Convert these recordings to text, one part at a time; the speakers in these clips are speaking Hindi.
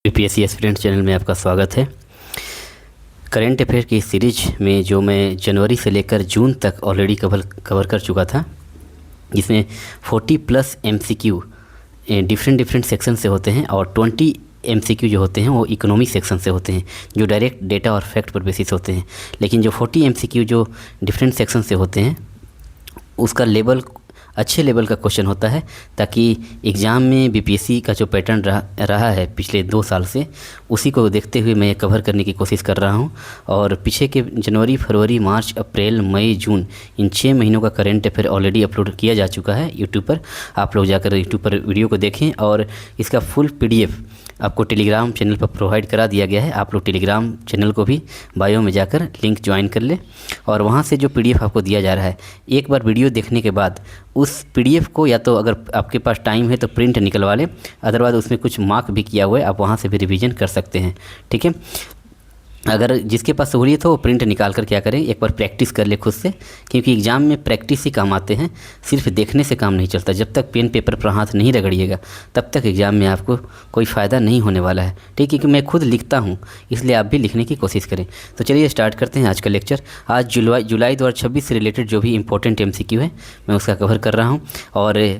यूपीएससी एस्पिरेंट चैनल में आपका स्वागत है। करंट अफेयर की सीरीज में जो मैं जनवरी से लेकर जून तक ऑलरेडी कवर कर चुका था, जिसमें 40+ MCQ डिफरेंट सेक्शन से होते हैं और 20 MCQ जो होते हैं वो इकोनॉमिक सेक्शन से होते हैं, जो डायरेक्ट डेटा और फैक्ट पर बेसिस होते हैं। लेकिन जो 40 MCQ जो डिफरेंट सेक्शन से होते हैं उसका लेवल अच्छे लेवल का क्वेश्चन होता है, ताकि एग्ज़ाम में बीपीएससी का जो पैटर्न रहा है पिछले 2 साल से, उसी को देखते हुए मैं ये कवर करने की कोशिश कर रहा हूँ। और पीछे के जनवरी, फरवरी, मार्च, अप्रैल, मई, जून इन 6 महीनों का करंट अफेयर ऑलरेडी अपलोड किया जा चुका है यूट्यूब पर। आप लोग जाकर यूट्यूब पर वीडियो को देखें और इसका फुल PDF आपको टेलीग्राम चैनल पर प्रोवाइड करा दिया गया है। आप लोग टेलीग्राम चैनल को भी बायो में जाकर लिंक ज्वाइन कर लें और वहाँ से जो PDF आपको दिया जा रहा है, एक बार वीडियो देखने के बाद उस PDF को या तो अगर आपके पास टाइम है तो प्रिंट निकलवा लें, अदरवाइज़ उसमें कुछ मार्क भी किया हुआ है, आप वहाँ से भी रिवीजन कर सकते हैं। ठीक है, अगर जिसके पास सहूलियत हो वो प्रिंट निकाल कर क्या करें, एक बार प्रैक्टिस कर ले खुद से, क्योंकि एग्ज़ाम में प्रैक्टिस ही काम आते हैं, सिर्फ देखने से काम नहीं चलता। जब तक पेन पेपर पर हाथ नहीं रगड़िएगा तब तक एग्ज़ाम में आपको कोई फ़ायदा नहीं होने वाला है। ठीक है, क्योंकि मैं खुद लिखता हूँ, इसलिए आप भी लिखने की कोशिश करें। तो चलिए स्टार्ट करते हैं आज का लेक्चर। आज जुलाई 2026 से रिलेटेड जो भी इंपॉर्टेंट MCQ है मैं उसका कवर कर रहा हूँ। और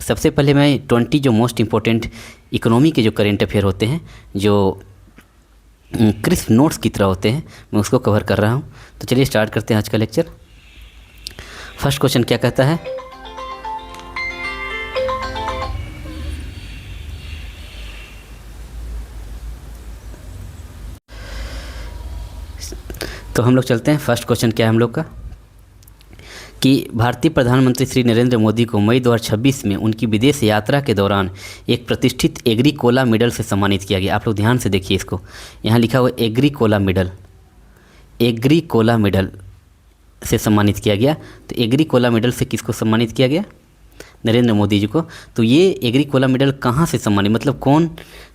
सबसे पहले मैं 20 जो मोस्ट इम्पोर्टेंट इकोनॉमी के जो करेंट अफेयर होते हैं, जो क्रिस्प नोट्स की तरह होते हैं, मैं उसको कवर कर रहा हूँ। तो चलिए स्टार्ट करते हैं आज का लेक्चर। फर्स्ट क्वेश्चन क्या कहता है, तो हम लोग चलते हैं। फर्स्ट क्वेश्चन क्या है हम लोग का, कि भारतीय प्रधानमंत्री श्री नरेंद्र मोदी को मई 2026 में उनकी विदेश यात्रा के दौरान एक प्रतिष्ठित एग्रीकोला मेडल से सम्मानित किया गया। आप लोग ध्यान से देखिए इसको, यहाँ लिखा हुआ एग्रीकोला मेडल से सम्मानित किया गया। तो एग्रीकोला मेडल से किसको सम्मानित किया गया? नरेंद्र मोदी जी को। तो ये एग्रीकोला मेडल कहाँ से सम्मानित, मतलब कौन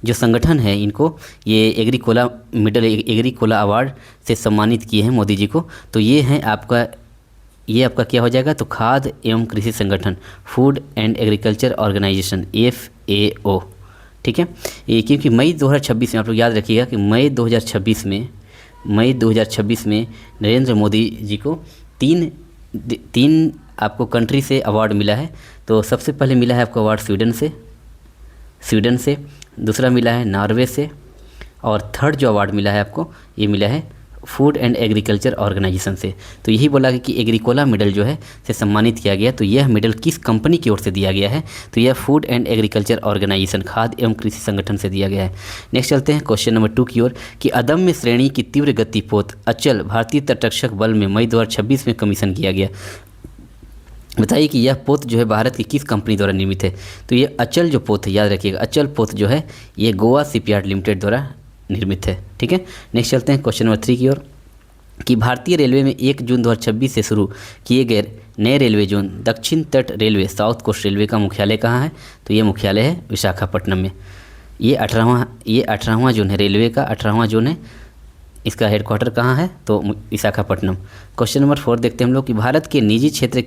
जो संगठन है इनको ये एग्रीकोला मेडल, एग्रीकोला अवार्ड से सम्मानित किए हैं मोदी जी को? तो ये है आपका, ये आपका क्या हो जाएगा, तो खाद्य एवं कृषि संगठन, food and agriculture organisation, FAO। ठीक है, ये क्योंकि मई 2026 में, आप लोग याद रखिएगा कि मई 2026 में नरेंद्र मोदी जी को तीन आपको कंट्री से अवार्ड मिला है। तो सबसे पहले मिला है आपको अवार्ड स्वीडन से, दूसरा मिला है नॉर्वे से, और थर्ड जो अवार्ड मिला है आपको ये मिला है फूड एंड एग्रीकल्चर ऑर्गेनाइजेशन से। तो यही बोला कि एग्रीकोला मेडल जो है से सम्मानित किया गया। तो यह मेडल किस कंपनी की ओर से दिया गया है? तो यह फूड एंड एग्रीकल्चर ऑर्गेनाइजेशन, खाद्य एवं कृषि संगठन से दिया गया है। नेक्स्ट चलते हैं क्वेश्चन नंबर 2 की ओर, कि अदम्य श्रेणी की तीव्र गति पोत अचल भारतीय तटरक्षक बल में मई 2026 में कमीशन किया गया। बताइए कि यह पोत जो है भारत की किस कंपनी द्वारा निर्मित है? तो ये अचल जो पोत है, याद रखिएगा, अचल पोत जो है ये गोवा शिपयार्ड लिमिटेड द्वारा निर्मित है। ठीक है, नेक्स्ट चलते हैं क्वेश्चन नंबर 3 की ओर, कि भारतीय रेलवे में 1 जून 2026 से शुरू किए गए नए रेलवे जोन दक्षिण तट रेलवे, साउथ कोस्ट रेलवे का मुख्यालय कहाँ है? तो ये मुख्यालय है विशाखापट्टनम में। ये 18वां जोन है, रेलवे का 18वां जोन है। इसका हेडक्वार्टर कहाँ है? तो विशाखापट्टनम। क्वेश्चन नंबर 4 देखते हैं हम लोग, कि भारत के निजी क्षेत्र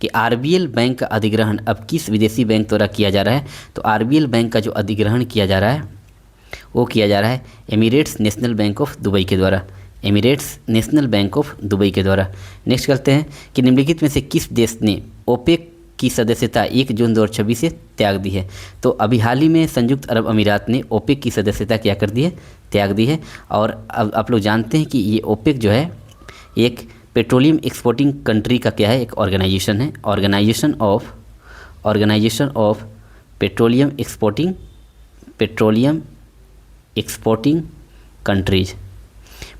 के RBL बैंक का अधिग्रहण अब किस विदेशी बैंक द्वारा किया जा रहा है? तो RBL बैंक का जो अधिग्रहण किया जा रहा है वो किया जा रहा है Emirates national bank of Dubai के द्वारा, Emirates national bank of Dubai के द्वारा। नेक्स्ट करते हैं कि निम्नलिखित में से किस देश ने OPEC की सदस्यता 1 जून 2026 से त्याग दी है? तो अभी हाल ही में संयुक्त अरब अमीरात ने OPEC की सदस्यता क्या कर दी है? त्याग दी है। और अब आप लोग जानते हैं कि ये OPEC जो है एक पेट्रोलियम एक्सपोर्टिंग कंट्री का क्या है, एक ऑर्गेनाइजेशन है, organization of petroleum exporting countries,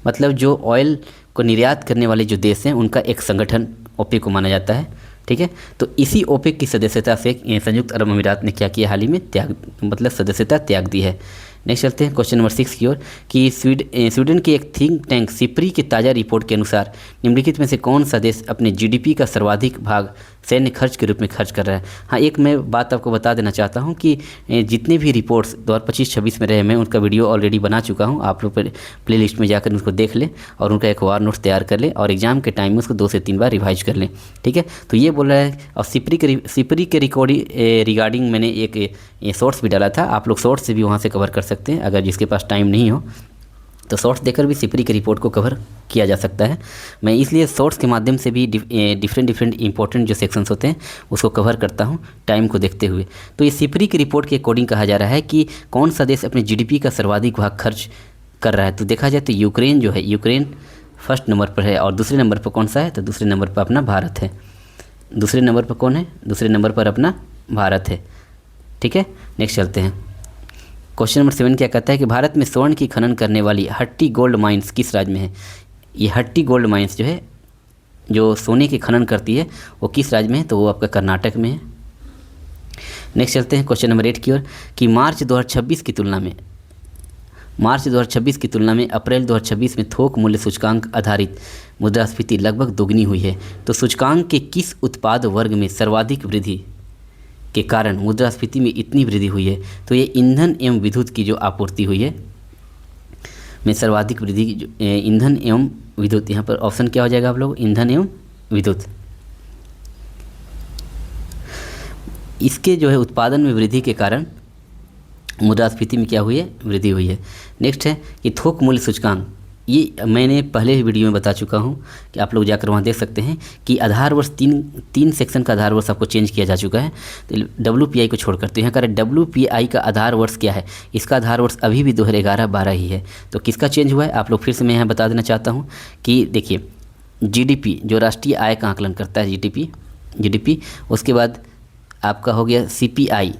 मतलब जो ऑयल को निर्यात करने वाले जो देश हैं उनका एक संगठन OPEC को माना जाता है। ठीक है, तो इसी OPEC की सदस्यता से संयुक्त अरब अमीरात ने क्या किया, हाल ही में सदस्यता त्याग दी है। नेक्स्ट चलते हैं क्वेश्चन नंबर 6 की ओर, कि स्वीडन के एक थिंक टैंक सिप्री की ताज़ा रिपोर्ट के अनुसार निम्नलिखित में से कौन सा देश अपने GDP का सर्वाधिक भाग सैन्य खर्च के रूप में खर्च कर रहा है? हाँ, एक मैं बात आपको बता देना चाहता हूँ कि जितने भी रिपोर्ट्स 2025-26 में रहे, मैं उनका वीडियो ऑलरेडी बना चुका हूँ। आप लोग प्ले लिस्ट में जाकर उसको देख लें और उनका एक वार नोट्स तैयार कर लें और एग्जाम के टाइम में उसको 2 से 3 बार रिवाइज कर लें। ठीक है, तो ये बोल रहा है। और सिप्री के रिगार्डिंग मैंने एक शॉर्ट्स भी डाला था, आप लोग शॉर्ट्स से भी वहाँ से कवर कर सकते हैं। अगर जिसके पास टाइम नहीं हो तो शॉर्ट्स देखकर भी सिपरी की रिपोर्ट को कवर किया जा सकता है। मैं इसलिए शॉर्ट्स के माध्यम से भी डिफरेंट इंपॉर्टेंट जो सेक्शंस होते हैं उसको कवर करता हूं टाइम को देखते हुए। तो ये सिपरी की रिपोर्ट के अकॉर्डिंग कहा जा रहा है कि कौन सा देश अपने जीडीपी का सर्वाधिक भाग खर्च कर रहा है। तो देखा जाए तो यूक्रेन जो है, यूक्रेन फर्स्ट नंबर पर है। और दूसरे नंबर पर कौन सा है, तो दूसरे नंबर पर अपना भारत है। दूसरे नंबर पर कौन है, दूसरे नंबर पर अपना भारत है। ठीक है, नेक्स्ट चलते हैं। क्वेश्चन नंबर 7 क्या कहता है कि भारत में स्वर्ण की खनन करने वाली हट्टी गोल्ड माइंस किस राज्य में है। ये हट्टी गोल्ड माइंस जो है, जो सोने की खनन करती है, वो किस राज्य में है, तो वो आपका कर्नाटक में है। नेक्स्ट चलते हैं क्वेश्चन नंबर 8 की ओर कि मार्च 2026 की तुलना में अप्रैल 2026 में थोक मूल्य सूचकांक आधारित मुद्रास्फीति लगभग दोगुनी हुई है। तो सूचकांक के किस उत्पाद वर्ग में सर्वाधिक वृद्धि के कारण मुद्रास्फीति में इतनी वृद्धि हुई है। तो ये ईंधन एवं विद्युत की जो आपूर्ति हुई है में सर्वाधिक वृद्धि, ईंधन एवं विद्युत। यहाँ पर ऑप्शन क्या हो जाएगा आप लोग, ईंधन एवं विद्युत। इसके जो है उत्पादन में वृद्धि के कारण मुद्रास्फीति में क्या हुई है, वृद्धि हुई है। नेक्स्ट है कि थोक मूल्य सूचकांक, ये मैंने पहले ही वीडियो में बता चुका हूँ कि आप लोग जाकर वहाँ देख सकते हैं कि आधार वर्ष तीन सेक्शन का आधार वर्ष आपको चेंज किया जा चुका है। तो WPI को छोड़कर, तो यहाँ का WPI का आधार वर्ष क्या है, इसका आधार वर्ष अभी भी 2011-12 ही है। तो किसका चेंज हुआ है आप लोग फिर से मैं यहाँ बता देना चाहता हूँ कि देखिए GDP जो राष्ट्रीय आय का आकलन करता है, GDP, उसके बाद आपका हो गया CPI,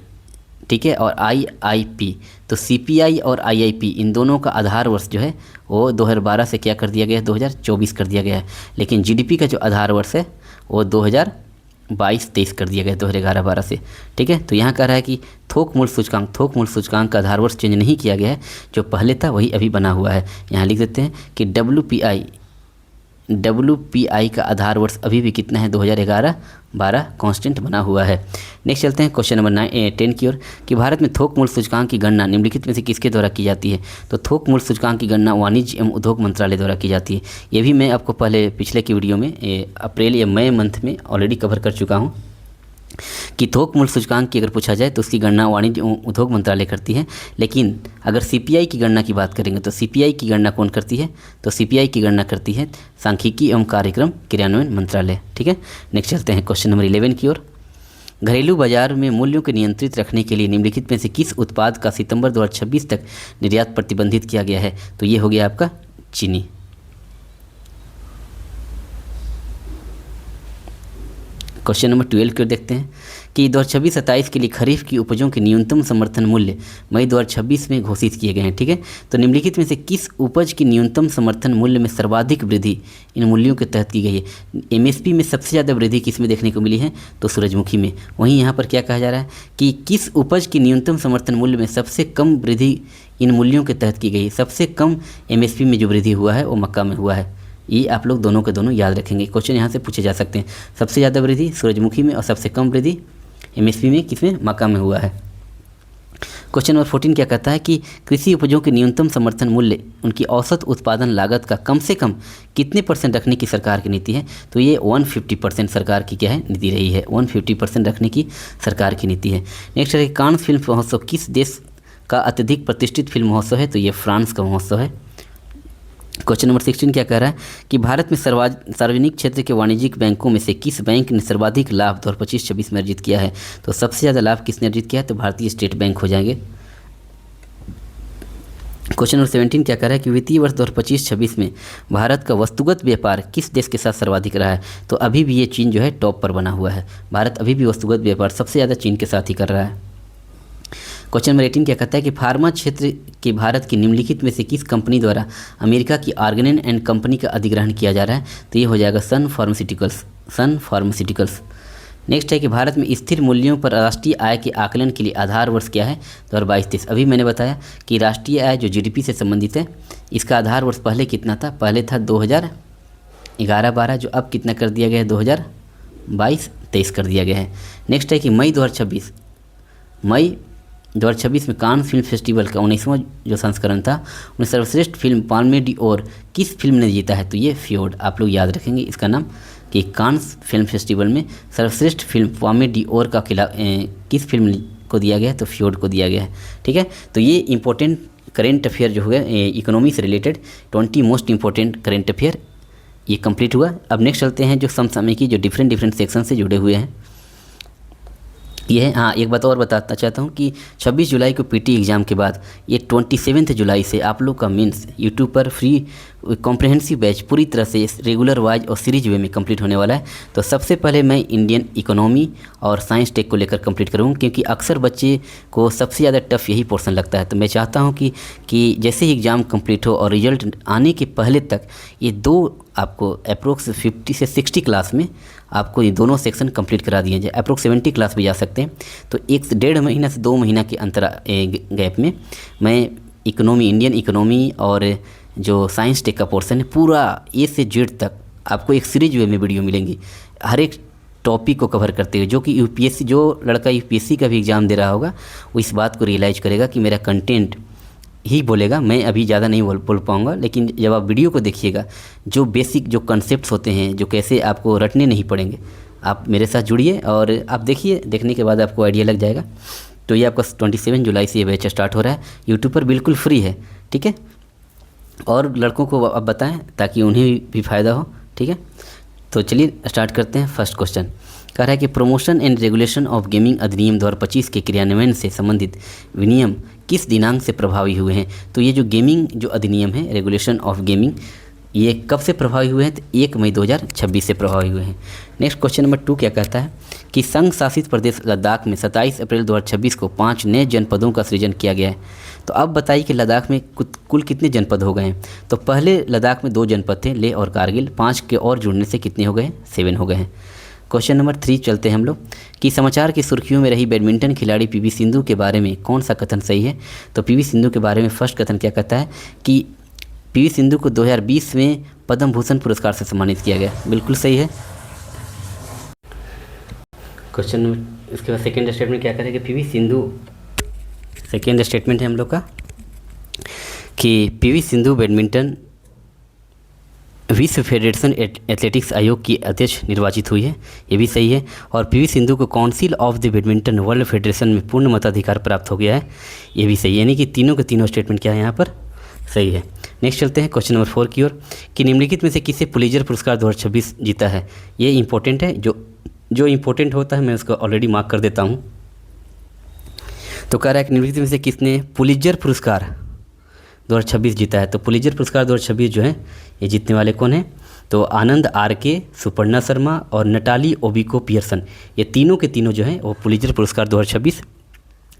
ठीक है, और IIP। तो CPI और IIP इन दोनों का आधार वर्ष जो है वो 2012 से क्या कर दिया गया है, 2024 कर दिया गया है। लेकिन GDP का जो आधार वर्ष है वो 2022-23 कर दिया गया है, 2011-12 से। ठीक है, तो यहाँ कह रहा है कि थोक मूल्य सूचकांक का आधार वर्ष चेंज नहीं किया गया है, जो पहले था वही अभी बना हुआ है। यहाँ लिख देते हैं कि WPI का आधार वर्ष अभी भी कितना है, 2011-12 कांस्टेंट बना हुआ है। नेक्स्ट चलते हैं क्वेश्चन नंबर 10 की ओर कि भारत में थोक मूल्य सूचकांक की गणना निम्नलिखित में से किसके द्वारा की जाती है। तो थोक मूल्य सूचकांक की गणना वाणिज्य एवं उद्योग मंत्रालय द्वारा की जाती है। ये भी मैं आपको पहले पिछले की वीडियो में अप्रैल या मई मंथ में ऑलरेडी कवर कर चुका हूँ कि थोक मूल्य सूचकांक की अगर पूछा जाए तो उसकी गणना वाणिज्य एवं उद्योग मंत्रालय करती है। लेकिन अगर CPI की गणना की बात करेंगे तो CPI की गणना कौन करती है, तो CPI की गणना करती है सांख्यिकी एवं कार्यक्रम क्रियान्वयन मंत्रालय। ठीक है, नेक्स्ट चलते हैं क्वेश्चन नंबर 11 की ओर। घरेलू बाजार में मूल्यों को नियंत्रित रखने के लिए निम्नलिखित में से किस उत्पाद का सितंबर 2026 तक निर्यात प्रतिबंधित किया गया है। तो ये हो गया आपका चीनी। क्वेश्चन नंबर 12 की ओर देखते हैं कि 2026-27 के लिए खरीफ की उपजों के न्यूनतम समर्थन मूल्य मई 2026 में घोषित किए गए हैं। ठीक है, तो निम्नलिखित में से किस उपज की न्यूनतम समर्थन मूल्य में सर्वाधिक वृद्धि इन मूल्यों के तहत की गई है। MSP में सबसे ज़्यादा वृद्धि किस में देखने को मिली है, तो सूरजमुखी में। वहीं यहाँ पर क्या कहा जा रहा है कि किस उपज की न्यूनतम समर्थन मूल्य में सबसे कम वृद्धि इन मूल्यों के तहत की गई है। सबसे कम MSP में जो वृद्धि हुआ है वो मक्का में हुआ है। ये आप लोग दोनों के दोनों याद रखेंगे, क्वेश्चन यहाँ से पूछे जा सकते हैं। सबसे ज़्यादा वृद्धि सूरजमुखी में और सबसे कम वृद्धि MSP में किसमें, मक्का में हुआ है। क्वेश्चन नंबर 14 क्या कहता है कि कृषि उपजों के न्यूनतम समर्थन मूल्य उनकी औसत उत्पादन लागत का कम से कम कितने % रखने की सरकार की नीति है। तो ये 150% सरकार की क्या है, नीति रही है। 150% रखने की सरकार की नीति है। नेक्स्ट है कांस फिल्म महोत्सव किस देश का अत्यधिक प्रतिष्ठित फिल्म महोत्सव है। तो ये फ्रांस का महोत्सव है। क्वेश्चन नंबर 16 क्या कह रहा है कि भारत में सार्वजनिक क्षेत्र के वाणिज्यिक बैंकों में से किस बैंक ने सर्वाधिक लाभ 2025-26 में अर्जित किया है। तो सबसे ज़्यादा लाभ किसने अर्जित किया है, तो भारतीय स्टेट बैंक हो जाएंगे। क्वेश्चन नंबर 17 क्या कह रहा है कि वित्तीय वर्ष 2025-26 में भारत का वस्तुगत व्यापार किस देश के साथ सर्वाधिक रहा है। तो अभी भी ये चीन जो है टॉप पर बना हुआ है। भारत अभी भी वस्तुगत व्यापार सबसे ज़्यादा चीन के साथ ही कर रहा है। क्वेश्चन नंबर 18 क्या कहता है कि फार्मा क्षेत्र के भारत की निम्नलिखित में से किस कंपनी द्वारा अमेरिका की ऑर्गेनिक एंड कंपनी का अधिग्रहण किया जा रहा है। तो ये हो जाएगा सन फार्मास्यूटिकल्स। नेक्स्ट है कि भारत में स्थिर मूल्यों पर राष्ट्रीय आय के आकलन के लिए आधार वर्ष क्या है, 2022-23। अभी मैंने बताया कि राष्ट्रीय आय जो GDP से संबंधित है, इसका आधार वर्ष पहले कितना था, पहले था 2011-12, जो अब कितना कर दिया गया है, 2022-23 कर दिया गया है। नेक्स्ट है कि मई 2026 में कान फिल्म फेस्टिवल का 19वां जो संस्करण था, उन्हें सर्वश्रेष्ठ फिल्म पाल्मे डी ओर किस फिल्म ने जीता है। तो ये फ्योर्ड, आप लोग याद रखेंगे इसका नाम कि कान फिल्म फेस्टिवल में सर्वश्रेष्ठ फिल्म पाल्मे डी ओर का किस फिल्म किसको दिया गया है, तो फ्योर्ड को दिया गया है। ठीक है, तो ये इंपॉर्टेंट करेंट अफेयर जो हुआ इकोनॉमी से related 20 most important current affair ये कंप्लीट हुआ। अब नेक्स्ट चलते हैं जो समसामयिकी जो डिफरेंट सेक्शन से जुड़े हुए हैं ये है। हाँ, एक बात और बताना चाहता हूँ कि 26 जुलाई को पीटी एग्ज़ाम के बाद ये 27 जुलाई से आप लोग का मीन्स यूट्यूब पर फ्री कॉम्प्रहेंसिव बैच पूरी तरह से रेगुलर वाइज और सीरीज वे में कंप्लीट होने वाला है। तो सबसे पहले मैं इंडियन इकोनॉमी और साइंस टेक को लेकर कंप्लीट करूँगा, क्योंकि अक्सर बच्चे को सबसे ज़्यादा टफ यही पोर्शन लगता है। तो मैं चाहता हूँ कि जैसे ही एग्ज़ाम कंप्लीट हो और रिजल्ट आने के पहले तक ये दो आपको अप्रोक्स 50 से 60 क्लास में आपको ये दोनों सेक्शन कंप्लीट करा दिए जाए। अप्रोक्स 70 क्लास भी जा सकते हैं। तो 1.5 महीना से 2 महीना के गैप में मैं इकोनॉमी, इंडियन इकोनॉमी और जो साइंस टेक का पोर्शन है पूरा ए से जेड तक आपको एक सीरीज वे में वीडियो मिलेंगी, हर एक टॉपिक को कवर करते हुए। जो कि यूपीएससी, जो लड़का यूपीएससी का भी एग्ज़ाम दे रहा होगा वो इस बात को रियलाइज़ करेगा कि मेरा कंटेंट ही बोलेगा, मैं अभी ज़्यादा नहीं बोल पाऊँगा, लेकिन जब आप वीडियो को देखिएगा जो बेसिक जो कॉन्सेप्ट्स होते हैं जो कैसे आपको रटने नहीं पड़ेंगे, आप मेरे साथ जुड़िए और आप देखिए, देखने के बाद आपको आइडिया लग जाएगा। तो ये आपका 27 जुलाई से ये बैच स्टार्ट हो रहा है, यूट्यूब पर बिल्कुल फ्री है। ठीक है, और लड़कों को आप बताएं ताकि उन्हें भी फ़ायदा हो। ठीक है, तो चलिए स्टार्ट करते हैं। फर्स्ट क्वेश्चन कह रहा है कि promotion and regulation of gaming अधिनियम 2025 के क्रियान्वयन से संबंधित विनियम किस दिनांक से प्रभावी हुए हैं। तो ये जो गेमिंग जो अधिनियम है, रेगुलेशन ऑफ गेमिंग, ये कब से प्रभावी हुए हैं, तो 1 मई 2026 से प्रभावी हुए हैं। नेक्स्ट क्वेश्चन नंबर 2 क्या कहता है कि संघ शासित प्रदेश लद्दाख में 27 अप्रैल 2026 को 5 नए जनपदों का सृजन किया गया है। तो अब बताइए कि लद्दाख में कुल कितने जनपद हो गए हैं। तो पहले लद्दाख में 2 जनपद थे, लेह और कारगिल, 5 के और जुड़ने से कितने हो गए, 7 हो गए हैं। क्वेश्चन नंबर 3 चलते हैं हम लोग कि समाचार की सुर्खियों में रही बैडमिंटन खिलाड़ी पीवी सिंधु के बारे में कौन सा कथन सही है। तो पीवी सिंधु के बारे में फर्स्ट कथन क्या कहता है कि पीवी सिंधु को 2020 में पद्म भूषण पुरस्कार से सम्मानित किया गया, बिल्कुल सही है। क्वेश्चन इसके बाद सेकेंड स्टेटमेंट क्या करें कि पीवी सिंधु, सेकेंड स्टेटमेंट है हम लोग का कि पीवी सिंधु बैडमिंटन विश्व फेडरेशन एथलेटिक्स आयोग की अध्यक्ष निर्वाचित हुई है, ये भी सही है। और पीवी सिंधु को council of the badminton world federation में पूर्ण मताधिकार प्राप्त हो गया है, ये भी सही है। यानी कि तीनों के तीनों स्टेटमेंट क्या है यहाँ पर सही है। नेक्स्ट चलते हैं क्वेश्चन नंबर 4 की ओर कि निम्नलिखित में से किसे पुलित्जर पुरस्कार 2026 जीता है। ये इंपॉर्टेंट है, जो इंपॉर्टेंट होता है मैं उसको ऑलरेडी मार्क कर देता हूँ। तो कह रहा है कि निम्नलिखित में से किसने पुलित्जर पुरस्कार 2026 जीता है। तो पुलित्जर पुरस्कार 2026 जो है ये जीतने वाले कौन हैं, तो आनंद आर.के., सुपर्णा शर्मा और नटाली ओबिको पियर्सन, ये तीनों के तीनों जो हैं वो पुलित्जर पुरस्कार 2026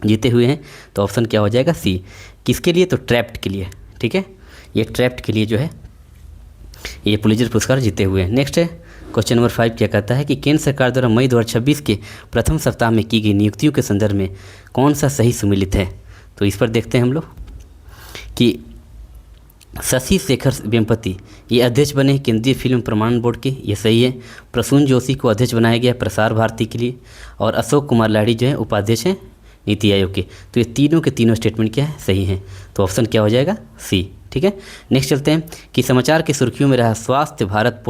जीते हुए हैं। तो ऑप्शन क्या हो जाएगा, सी। किसके लिए, तो ट्रैप्ड के लिए। ठीक है, ये ट्रैप्ड के लिए जो है ये पुलित्जर पुरस्कार जीते हुए हैं। नेक्स्ट है क्वेश्चन नंबर 5 क्या कहता है कि केंद्र सरकार द्वारा मई 2026 के प्रथम सप्ताह में की गई नियुक्तियों के संदर्भ में कौन सा सही सुमिलित है। तो इस पर देखते हैं हम लोग कि शशि शेखर वेम्पति ये अध्यक्ष बने केंद्रीय फिल्म प्रमाणन बोर्ड के, ये सही है। प्रसून जोशी को अध्यक्ष बनाया गया प्रसार भारती के लिए, और अशोक कुमार लाहिड़ी जो है उपाध्यक्ष हैं नीति आयोग के। तो ये तीनों के तीनों स्टेटमेंट क्या है, सही हैं। तो ऑप्शन क्या हो जाएगा, सी। ठीक है, नेक्स्ट चलते हैं कि समाचार की सुर्खियों में रहा स्वस्थ भारत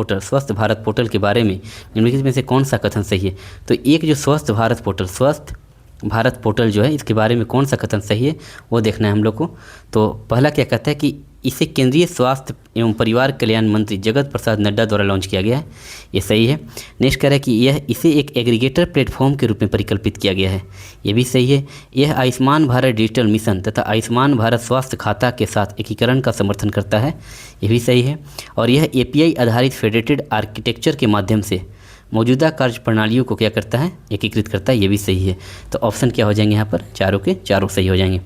पोर्टल के बारे में निम्नलिखित में से कौन सा कथन सही है। तो एक जो स्वस्थ भारत पोर्टल जो है इसके बारे में कौन सा कथन सही है वो देखना है हम लोग को। तो पहला क्या कहता है कि इसे केंद्रीय स्वास्थ्य एवं परिवार कल्याण मंत्री जगत प्रसाद नड्डा द्वारा लॉन्च किया गया है, ये सही है। नेक्स्ट कह रहा है कि इसे एक एग्रीगेटर प्लेटफॉर्म के रूप में परिकल्पित किया गया है, ये भी सही है। यह आयुष्मान भारत डिजिटल मिशन तथा आयुष्मान भारत स्वास्थ्य खाता के साथ एकीकरण का समर्थन करता है, ये भी सही है। और यह API आधारित फेडरेटेड आर्किटेक्चर के माध्यम से मौजूदा कार्य प्रणालियों को क्या करता है, एकीकृत करता है, ये भी सही है। तो ऑप्शन क्या हो जाएंगे यहाँ पर, चारों के चारों सही हो जाएंगे।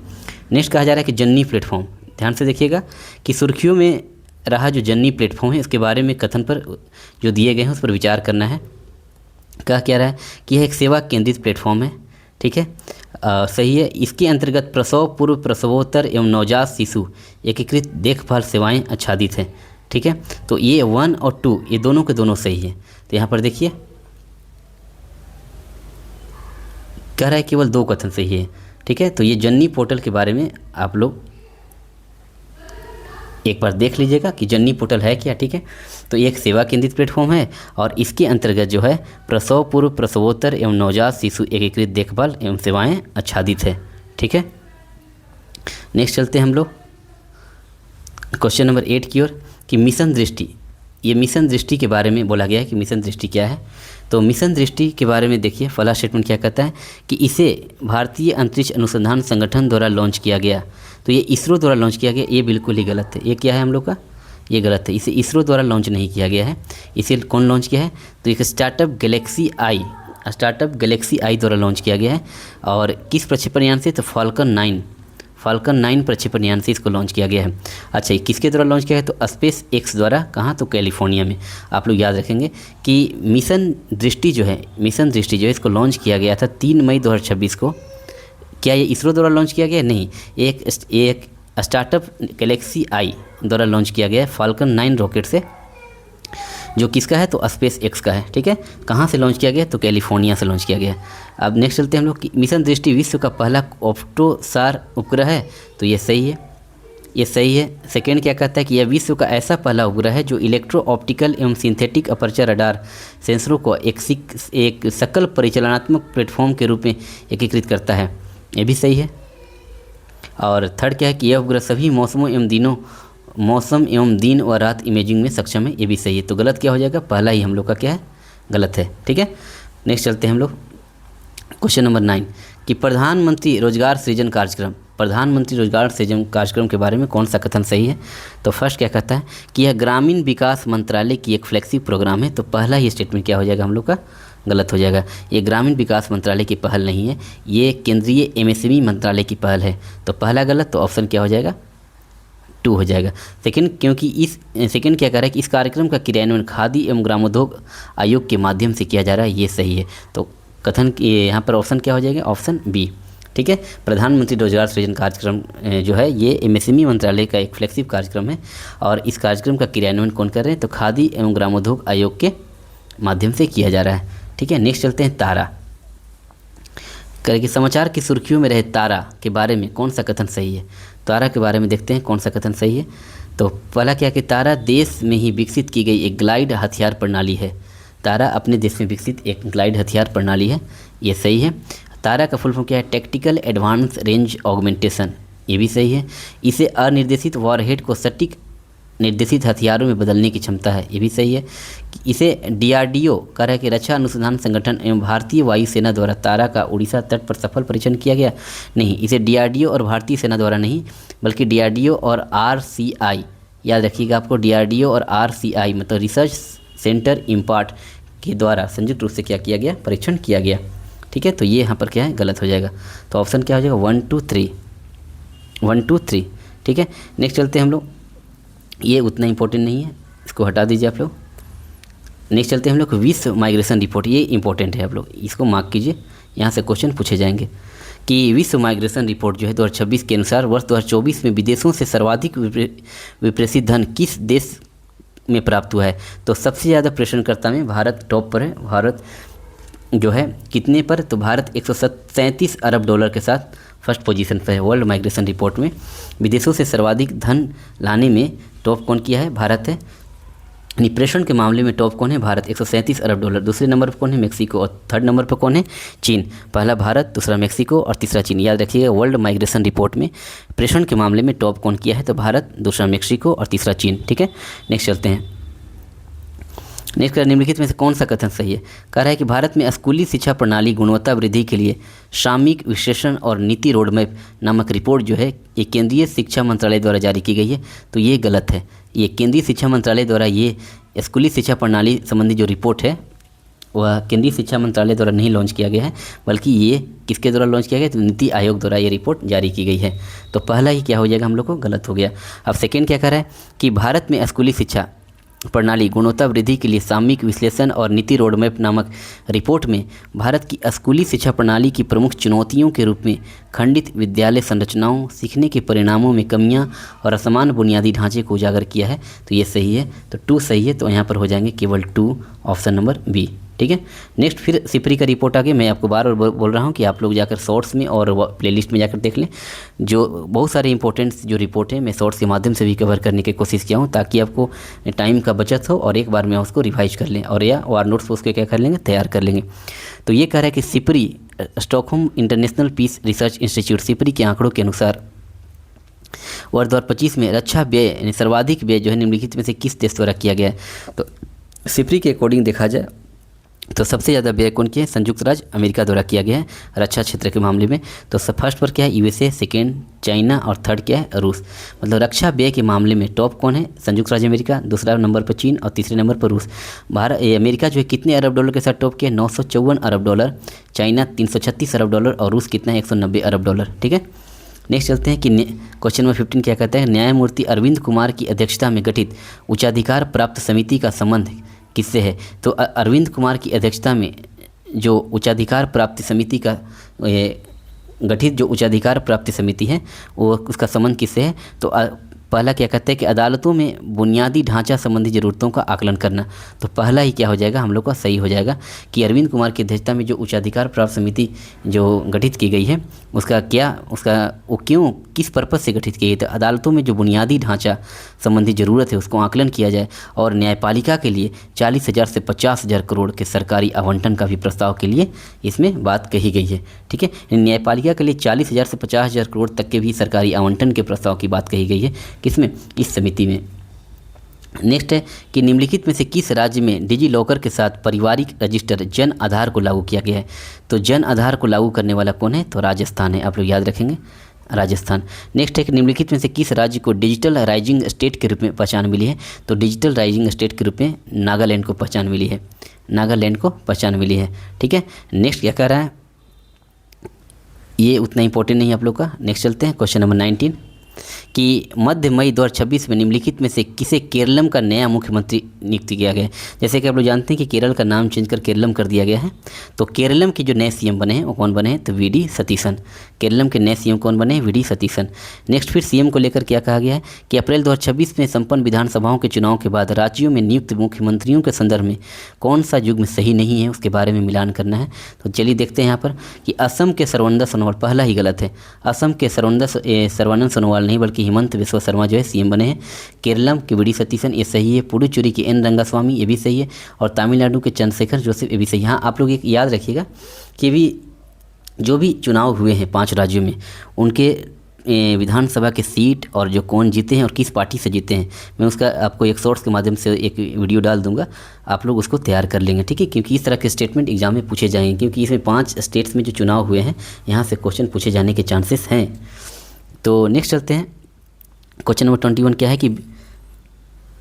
नेक्स्ट कहा जा रहा है कि जननी प्लेटफॉर्म, ध्यान से देखिएगा कि सुर्खियों में रहा जो जननी प्लेटफॉर्म है इसके बारे में कथन पर जो दिए गए हैं उस पर विचार करना है। क्या रहा है कि यह एक सेवा केंद्रित प्लेटफॉर्म है, ठीक है, सही है। इसके अंतर्गत प्रसव पूर्व, प्रसवोत्तर एवं नवजात शिशु एकीकृत देखभाल सेवाएं आच्छादित हैं, ठीक है। तो ये 1 और 2 ये दोनों के दोनों सही है। तो यहाँ पर देखिए कह रहा है केवल 2 कथन सही है, ठीक है। तो ये जननी पोर्टल के बारे में आप लोग एक बार देख लीजिएगा कि जननी पोर्टल है क्या, ठीक है। तो ये एक सेवा केंद्रित प्लेटफॉर्म है और इसके अंतर्गत जो है प्रसव पूर्व, प्रसवोत्तर एवं नवजात शिशु एकीकृत देखभाल एवं सेवाएं आच्छादित है, ठीक है। नेक्स्ट चलते हैं हम लोग क्वेश्चन नंबर 8 की ओर कि मिशन दृष्टि, ये मिशन दृष्टि के बारे में बोला गया है कि मिशन दृष्टि क्या है। तो मिशन दृष्टि के बारे में देखिए फला स्टेटमेंट क्या कहता है कि इसे भारतीय अंतरिक्ष अनुसंधान संगठन द्वारा लॉन्च किया गया। तो ये इसरो द्वारा लॉन्च किया गया, ये बिल्कुल ही गलत है। ये क्या है हम लोग का, ये गलत है। इसे इसरो द्वारा लॉन्च नहीं किया गया है। इसे कौन लॉन्च किया है, तो एक स्टार्टअप गैलेक्सी आई द्वारा लॉन्च किया गया है। और किस प्रक्षेपण यान से, तो फाल्कन 9 प्रक्षेपण यान से इसको लॉन्च किया गया है। अच्छा, ये किसके द्वारा लॉन्च किया है, तो स्पेस एक्स द्वारा, कहाँ, तो कैलिफोर्निया में। आप लोग याद रखेंगे कि मिशन दृष्टि जो है इसको लॉन्च किया गया था 3 मई 2026 को। क्या ये इसरो द्वारा लॉन्च किया गया, नहीं, एक स्टार्टअप गैलेक्सी आई द्वारा लॉन्च किया गया है फाल्कन 9 रॉकेट से, जो किसका है, तो स्पेस एक्स का है, ठीक है। कहाँ से लॉन्च किया गया, तो कैलिफोर्निया से लॉन्च किया गया। अब नेक्स्ट चलते हैं हम लोग कि मिशन दृष्टि विश्व का पहला ऑप्टोसार उपग्रह है। तो ये सही है, सेकेंड क्या कहता है कि यह विश्व का ऐसा पहला उपग्रह है जो इलेक्ट्रो ऑप्टिकल एवं सिंथेटिक अपर्चर रडार सेंसरों को एक सकल परिचालनात्मक प्लेटफॉर्म के रूप में एकीकृत करता है। ये भी सही है। और थर्ड क्या है कि यह उपग्रह सभी मौसम एवं दिन व रात इमेजिंग में सक्षम है। ये भी सही है। तो गलत क्या हो जाएगा, पहला ही हम लोग का क्या है, गलत है, ठीक है। नेक्स्ट चलते हैं हम लोग क्वेश्चन नंबर 9 कि प्रधानमंत्री रोजगार सृजन कार्यक्रम के बारे में कौन सा कथन सही है। तो फर्स्ट क्या कहता है कि यह ग्रामीण विकास मंत्रालय की एक फ्लेक्सिब प्रोग्राम है। तो पहला ही स्टेटमेंट क्या हो जाएगा हम लोग का, गलत हो जाएगा। ये ग्रामीण विकास मंत्रालय की पहल नहीं है, ये केंद्रीय एमएसएमई मंत्रालय की पहल है। तो पहला गलत, तो ऑप्शन क्या हो जाएगा, 2 हो जाएगा। सेकंड क्या कह रहा है कि इस कार्यक्रम का क्रियान्वयन खादी एवं ग्रामोद्योग आयोग के माध्यम से किया जा रहा है। ये सही है। तो कथन यहाँ पर ऑप्शन क्या हो जाएगा, ऑप्शन बी, ठीक है। प्रधानमंत्री रोजगार सृजन कार्यक्रम जो है ये एमएसएमई मंत्रालय का एक फ्लैगशिप कार्यक्रम है और इस कार्यक्रम का क्रियान्वयन कौन कर रहे हैं, तो खादी एवं ग्रामोद्योग आयोग के माध्यम से किया जा रहा है, ठीक है। नेक्स्ट चलते हैं तारा करके समाचार की सुर्खियों में रहे तारा के बारे में कौन सा कथन सही है। तारा के बारे में देखते हैं कौन सा कथन सही है। तो पहला क्या कि तारा देश में ही विकसित की गई एक ग्लाइड हथियार प्रणाली है। तारा अपने देश में विकसित एक ग्लाइड हथियार प्रणाली है, ये सही है। तारा का फुल फॉर्म क्या है, टेक्टिकल एडवांस रेंज ऑगमेंटेशन, ये भी सही है। इसे अनिर्देशित वॉरहेड को सटीक निर्देशित हथियारों में बदलने की क्षमता है, ये भी सही है। इसे डीआरडीओ कह रहा है कि रक्षा अनुसंधान संगठन एवं भारतीय वायुसेना द्वारा तारा का उड़ीसा तट पर सफल परीक्षण किया गया, नहीं, इसे डीआरडीओ और भारतीय सेना द्वारा नहीं बल्कि डीआरडीओ और आरसीआई, याद रखिएगा आपको, डीआरडीओ और आरसीआई मतलब रिसर्च सेंटर इम्पार्ट के द्वारा संयुक्त रूप से क्या किया गया, परीक्षण किया गया, ठीक है। तो ये यहाँ पर क्या है, गलत हो जाएगा। तो ऑप्शन क्या हो जाएगा, 1 2 3, ठीक है। नेक्स्ट चलते हैं हम लोग, ये उतना इंपॉर्टेंट नहीं है, इसको हटा दीजिए आप लोग। नेक्स्ट चलते हैं हम लोग विश्व माइग्रेशन रिपोर्ट, ये इंपॉर्टेंट है, आप लोग इसको मार्क कीजिए, यहाँ से क्वेश्चन पूछे जाएंगे कि विश्व माइग्रेशन रिपोर्ट जो है 2026 के अनुसार वर्ष 2024 में विदेशों से सर्वाधिक विप्रेषित धन किस देश में प्राप्त हुआ है। तो सबसे ज़्यादा प्रेषणकर्ता में भारत टॉप पर है। भारत जो है कितने पर, तो भारत 137 अरब डॉलर के साथ फर्स्ट पोजीशन पर है। वर्ल्ड माइग्रेशन रिपोर्ट में विदेशों से सर्वाधिक धन लाने में टॉप कौन किया है, भारत है। प्रेषण के मामले में टॉप कौन है, भारत 137 अरब डॉलर। दूसरे नंबर पर कौन है, मैक्सिको। और थर्ड नंबर पर कौन है, चीन। पहला भारत, दूसरा मैक्सिको और तीसरा चीन। याद रखिएगा, वर्ल्ड माइग्रेशन रिपोर्ट में प्रेषण के मामले में टॉप कौन किया है, तो भारत, दूसरा मैक्सिको और तीसरा चीन, ठीक है। नेक्स्ट चलते हैं। नेक्स्ट निम्नलिखित में से कौन सा कथन सही है। कह रहा है कि भारत में स्कूली शिक्षा प्रणाली गुणवत्ता वृद्धि के लिए सामयिक विश्लेषण और नीति रोडमैप नामक रिपोर्ट जो है ये केंद्रीय शिक्षा मंत्रालय द्वारा जारी की गई है। तो ये गलत है। ये केंद्रीय शिक्षा मंत्रालय द्वारा ये स्कूली शिक्षा प्रणाली संबंधी जो रिपोर्ट है वह केंद्रीय शिक्षा मंत्रालय द्वारा नहीं लॉन्च किया गया है, बल्कि ये किसके द्वारा लॉन्च किया गया, तो नीति आयोग द्वारा ये रिपोर्ट जारी की गई है। तो पहला ही क्या हो जाएगा हम लोग को, गलत हो गया। अब सेकेंड क्या कह रहा है कि भारत में स्कूली शिक्षा प्रणाली गुणवत्ता वृद्धि के लिए सामयिक विश्लेषण और नीति रोडमैप नामक रिपोर्ट में भारत की स्कूली शिक्षा प्रणाली की प्रमुख चुनौतियों के रूप में खंडित विद्यालय संरचनाओं, सीखने के परिणामों में कमियां और असमान बुनियादी ढांचे को उजागर किया है। तो ये सही है, तो 2 सही है। तो यहाँ पर हो जाएंगे केवल 2, ऑप्शन नंबर बी, ठीक है। नेक्स्ट फिर सिपरी का रिपोर्ट आ गया। मैं आपको बार बार बोल रहा हूँ कि आप लोग जाकर शॉर्ट्स में और प्लेलिस्ट में जाकर देख लें। जो बहुत सारे इंपॉर्टेंट जो रिपोर्ट है मैं शॉर्ट्स के माध्यम से भी कवर करने की कोशिश किया हूँ, ताकि आपको टाइम का बचत हो और एक बार में उसको रिवाइज कर लें और या वार नोट्स उसके क्या कर लेंगे, तैयार कर लेंगे। तो ये कह रहा है कि SIPRI Stockholm International Peace Research Institute SIPRI के आंकड़ों के अनुसार वर्ष 2025 में रक्षा व्यय यानी सर्वाधिक व्यय जो है निम्नलिखित में से किस देश द्वारा किया गया है। तो सिपरी के अकॉर्डिंग देखा जाए तो सबसे ज़्यादा व्यय कौन किया है, संयुक्त राज्य अमेरिका द्वारा किया गया है रक्षा क्षेत्र के मामले में। तो फर्स्ट पर क्या है, यूएसए, सेकेंड चाइना और थर्ड क्या है, रूस। मतलब रक्षा व्यय के मामले में टॉप कौन है, संयुक्त राज्य अमेरिका, दूसरा नंबर पर चीन और तीसरे नंबर पर रूस। अमेरिका जो है कितने अरब डॉलर के साथ टॉप किया, 954 अरब डॉलर, चाइना 336 अरब डॉलर और रूस कितना है, 190 अरब डॉलर। ठीक है। नेक्स्ट चलते हैं कि क्वेश्चन नंबर 15 क्या कहता है, न्यायमूर्ति अरविंद कुमार की अध्यक्षता में गठित उच्चाधिकार प्राप्त समिति का संबंध किससे है। तो अरविंद कुमार की अध्यक्षता में जो उच्चाधिकार प्राप्ति समिति का गठित जो उच्चाधिकार प्राप्ति समिति है वो उसका संबंध किससे है। तो पहला क्या कहते हैं कि अदालतों में बुनियादी ढांचा संबंधी ज़रूरतों का आकलन करना। तो पहला ही क्या हो जाएगा, हम लोग का सही हो जाएगा कि अरविंद कुमार की अध्यक्षता में जो उच्चाधिकार प्राप्त समिति जो गठित की गई है वो क्यों किस पर्पज़ से गठित की गई। तो अदालतों में जो बुनियादी ढांचा संबंधी ज़रूरत है उसको आकलन किया जाए और न्यायपालिका के लिए 40,000 से 50,000 करोड़ के सरकारी आवंटन का भी प्रस्ताव के लिए इसमें बात कही गई है। ठीक है, न्यायपालिका के लिए 40,000 से 50,000 करोड़ तक के भी सरकारी आवंटन के प्रस्ताव की बात कही गई है किसमें, इस समिति में। नेक्स्ट है कि निम्नलिखित में से किस राज्य में डिजी लॉकर के साथ पारिवारिक रजिस्टर जन आधार को लागू किया गया है। तो जन आधार को लागू करने वाला कौन है, तो राजस्थान है, आप लोग याद रखेंगे राजस्थान। नेक्स्ट है कि निम्नलिखित में से किस राज्य को डिजिटल राइजिंग स्टेट के रूप में पहचान मिली है। तो डिजिटल राइजिंग स्टेट के रूप में नागालैंड को पहचान मिली है, नागालैंड को पहचान मिली है। ठीक है। नेक्स्ट क्या कह रहा है, ये उतना इंपॉर्टेंट नहीं है आप लोग का। नेक्स्ट चलते हैं क्वेश्चन नंबर 19 कि मध्य मई 2026 में निम्नलिखित में से किसे केरलम का नया मुख्यमंत्री नियुक्त किया गया है। जैसे कि आप लोग जानते हैं कि केरल का नाम चेंज कर केरलम कर दिया गया है। तो केरलम के जो नए सीएम बने हैं वो कौन बने हैं, तो वी डी सतीशन। केरलम के नए सीएम कौन बने हैं, वी डी सतीशन। नेक्स्ट फिर सीएम को लेकर क्या कहा गया है कि अप्रैल 2026 में संपन्न विधानसभाओं के चुनाव के बाद राज्यों में नियुक्त मुख्यमंत्रियों के संदर्भ में कौन सा युग्म सही नहीं है उसके बारे में मिलान करना है। तो चलिए देखते हैं यहाँ पर कि असम के सर्बानंद सोनोवाल, पहला ही गलत है, असम के सर्बानंद सोनोवाल नहीं बल्कि हिमंत बिस्वा शर्मा जो है सीएम बने हैं। केरलम के वी डी सतीशन ये सही है, पुडुचेरी के एन रंगास्वामी ये भी सही है और तमिलनाडु के चंद्रशेखर जोसेफ ये भी सही है। हाँ, आप लोग एक याद रखिएगा कि भी जो भी चुनाव हुए हैं 5 राज्यों में उनके विधानसभा के सीट और जो कौन जीते हैं और किस पार्टी से जीते हैं, मैं उसका आपको एक शॉर्ट्स के माध्यम से एक वीडियो डाल दूंगा, आप लोग उसको तैयार कर लेंगे। ठीक है, क्योंकि इस तरह के स्टेटमेंट एग्जाम में पूछे जाएंगे, क्योंकि इसमें 5 स्टेट्स में जो चुनाव हुए हैं यहाँ से क्वेश्चन पूछे जाने के चांसेस हैं। तो नेक्स्ट चलते हैं क्वेश्चन नंबर 21 क्या है कि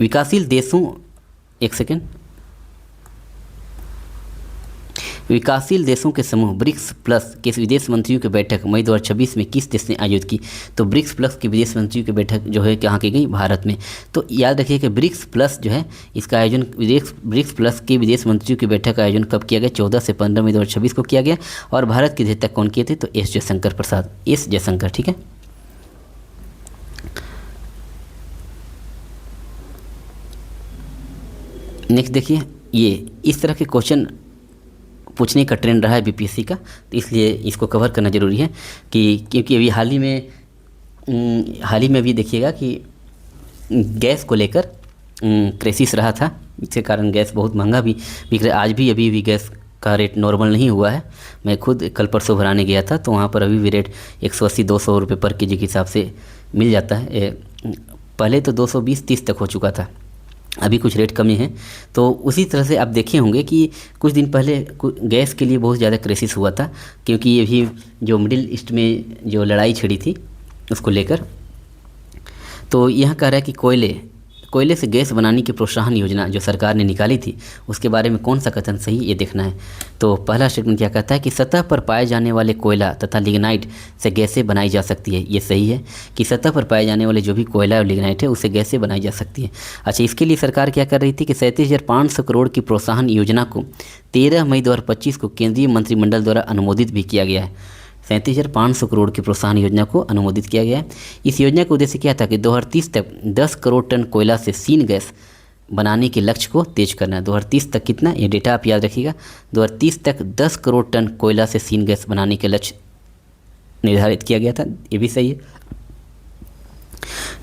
विकासशील देशों, एक सेकेंड, विकासशील देशों के समूह ब्रिक्स प्लस के विदेश मंत्रियों की बैठक मई 2026 में किस देश ने आयोजित की। तो ब्रिक्स प्लस के विदेश मंत्रियों की बैठक जो है कहाँ की गई, भारत में। तो याद रखिए कि ब्रिक्स प्लस जो है इसका आयोजन ब्रिक्स प्लस के विदेश मंत्रियों की बैठक का आयोजन कब किया गया, 14 से 15 मई 2026 को किया गया और भारत की अध्यक्षता कौन किए थे, तो एस जयशंकर प्रसाद, एस जयशंकर। ठीक है। नेक्स्ट देखिए, ये इस तरह के क्वेश्चन पूछने का ट्रेंड रहा है बीपीएससी का, तो इसलिए इसको कवर करना ज़रूरी है कि क्योंकि अभी हाल ही में भी देखिएगा कि गैस को लेकर क्राइसिस रहा था, इसके कारण गैस बहुत महंगा भी बिक रहा है। आज भी अभी भी गैस का रेट नॉर्मल नहीं हुआ है। मैं खुद कल परसों भराने गया था तो वहाँ पर अभी भी रेट 180-200 रुपये पर केजी के हिसाब से मिल जाता है। पहले तो 220-30 तक हो चुका था, अभी कुछ रेट कमी है। तो उसी तरह से आप देखे होंगे कि कुछ दिन पहले गैस के लिए बहुत ज़्यादा क्राइसिस हुआ था, क्योंकि ये भी जो मिडिल ईस्ट में जो लड़ाई छिड़ी थी उसको लेकर। तो यह कह रहा है कि कोयले से गैस बनाने की प्रोत्साहन योजना जो सरकार ने निकाली थी उसके बारे में कौन सा कथन सही, ये देखना है। तो पहला स्टेटमेंट क्या कहता है कि सतह पर पाए जाने वाले कोयला तथा लिग्नाइट से गैसें बनाई जा सकती है, ये सही है कि सतह पर पाए जाने वाले जो भी कोयला और लिग्नाइट है उससे गैसें बनाई जा सकती है। अच्छा, इसके लिए सरकार क्या कर रही थी कि 37,500 करोड़ की प्रोत्साहन योजना को 13 मई 2025 को केंद्रीय मंत्रिमंडल द्वारा अनुमोदित भी किया गया है। 37,500 करोड़ की प्रोत्साहन योजना को अनुमोदित किया गया है। इस योजना का उद्देश्य क्या था कि 2030 तक 10 करोड़ टन कोयला से सीन गैस बनाने के लक्ष्य को तेज करना है। 2030 तक कितना, ये डेटा आप याद रखिएगा, 2030 तक 10 करोड़ टन कोयला से सीन गैस बनाने के लक्ष्य निर्धारित किया गया था, ये भी सही है।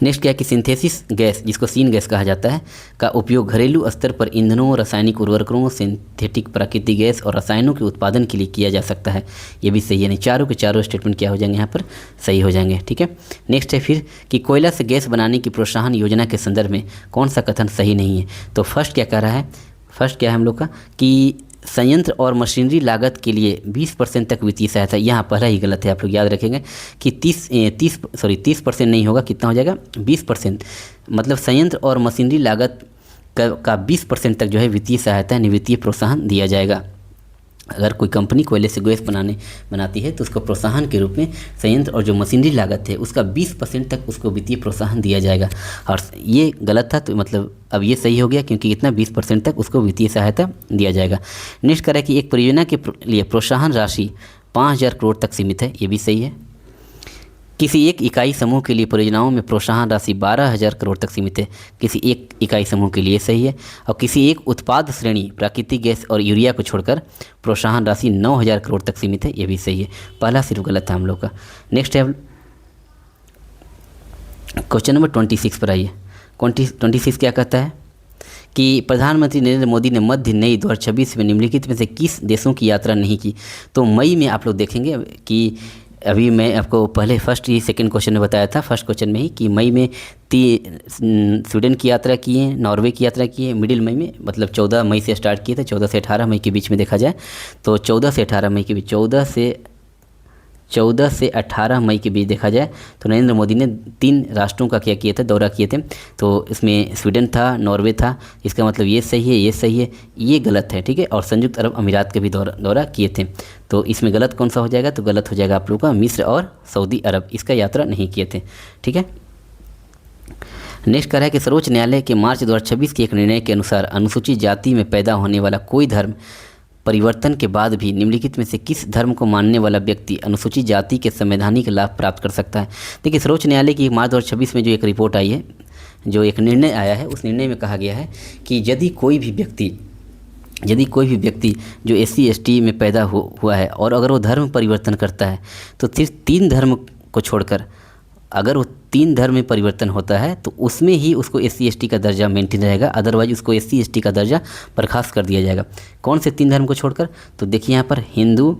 नेक्स्ट क्या है कि सिंथेसिस गैस, जिसको सीन गैस कहा जाता है, का उपयोग घरेलू स्तर पर ईंधनों, रासायनिक उर्वरकों, सिंथेटिक प्राकृतिक गैस और रसायनों के उत्पादन के लिए किया जा सकता है, ये भी सही है। नहीं, चारों के चारों स्टेटमेंट क्या हो जाएंगे यहाँ पर, सही हो जाएंगे। ठीक है। नेक्स्ट है फिर कि कोयला से गैस बनाने की प्रोत्साहन योजना के संदर्भ में कौन सा कथन सही नहीं है। तो फर्स्ट क्या कह रहा है, फर्स्ट क्या है हम लोग का कि संयंत्र और मशीनरी लागत के लिए 20% तक वित्तीय सहायता, यहाँ पहला ही गलत है, आप लोग याद रखेंगे कि 30% नहीं होगा, कितना हो जाएगा 20%। मतलब संयंत्र और मशीनरी लागत का 20% तक जो है वित्तीय सहायता यानी वित्तीय प्रोत्साहन दिया जाएगा। अगर कोई कंपनी कोयले से गैस बनाती है तो उसको प्रोत्साहन के रूप में संयंत्र और जो मशीनरी लागत है उसका 20% तक उसको वित्तीय प्रोत्साहन दिया जाएगा। और ये गलत था, तो मतलब अब ये सही हो गया क्योंकि इतना 20% तक उसको वित्तीय सहायता दिया जाएगा। नेक्स्ट करें कि एक परियोजना के लिए प्रोत्साहन राशि 5,000 करोड़ तक सीमित है, ये भी सही है। किसी एक इकाई समूह के लिए परियोजनाओं में प्रोत्साहन राशि 12,000 करोड़ तक सीमित है, किसी एक इकाई समूह के लिए सही है। और किसी एक उत्पाद श्रेणी प्राकृतिक गैस और यूरिया को छोड़कर प्रोत्साहन राशि 9,000 करोड़ तक सीमित है, ये भी सही है। पहला सिर्फ गलत था हम लोग का। नेक्स्ट है क्वेश्चन नंबर 26 पर आइए। 26 क्या कहता है कि प्रधानमंत्री नरेंद्र मोदी ने मध्य मई 2026 में निम्नलिखित में से किस देशों की यात्रा नहीं की। तो मई में आप लोग देखेंगे कि अभी मैं आपको पहले फर्स्ट ही सेकंड क्वेश्चन में बताया था, फर्स्ट क्वेश्चन में ही कि मई में स्वीडन की यात्रा की है, नॉर्वे की यात्रा की है, मिडिल मई में, मतलब 14 मई से स्टार्ट किए थे, 14 से 18 मई के बीच में देखा जाए तो 14 से 18 मई के बीच, 14 से 18 मई के बीच देखा जाए तो नरेंद्र मोदी ने 3 राष्ट्रों का क्या किए थे, दौरा किए थे। तो इसमें स्वीडन था, नॉर्वे था, इसका मतलब ये सही है, ये सही है, ये गलत है। ठीक है। और संयुक्त अरब अमीरात के भी दौरा किए थे। तो इसमें गलत कौन सा हो जाएगा, तो गलत हो जाएगा आप लोगों का मिस्र और सऊदी अरब, इसका यात्रा नहीं किए थे। ठीक है। नेक्स्ट कह रहा है कि सर्वोच्च न्यायालय के मार्च 2026 के एक निर्णय के अनुसार अनुसूचित जाति में पैदा होने वाला कोई धर्म परिवर्तन के बाद भी निम्नलिखित में से किस धर्म को मानने वाला व्यक्ति अनुसूचित जाति के संवैधानिक लाभ प्राप्त कर सकता है। देखिए, सर्वोच्च न्यायालय की मार्च 2026 में जो एक रिपोर्ट आई है, जो एक निर्णय आया है, उस निर्णय में कहा गया है कि यदि कोई भी व्यक्ति जो SC ST में पैदा हुआ है और अगर वो धर्म परिवर्तन करता है तो सिर्फ 3 धर्म को छोड़कर, अगर वो 3 धर्म में परिवर्तन होता है तो उसमें ही उसको SC ST का दर्जा मेंटेन रहेगा, अदरवाइज उसको SC ST का दर्जा बर्खास्त कर दिया जाएगा। कौन से 3 धर्म को छोड़कर, तो देखिए यहाँ पर हिंदू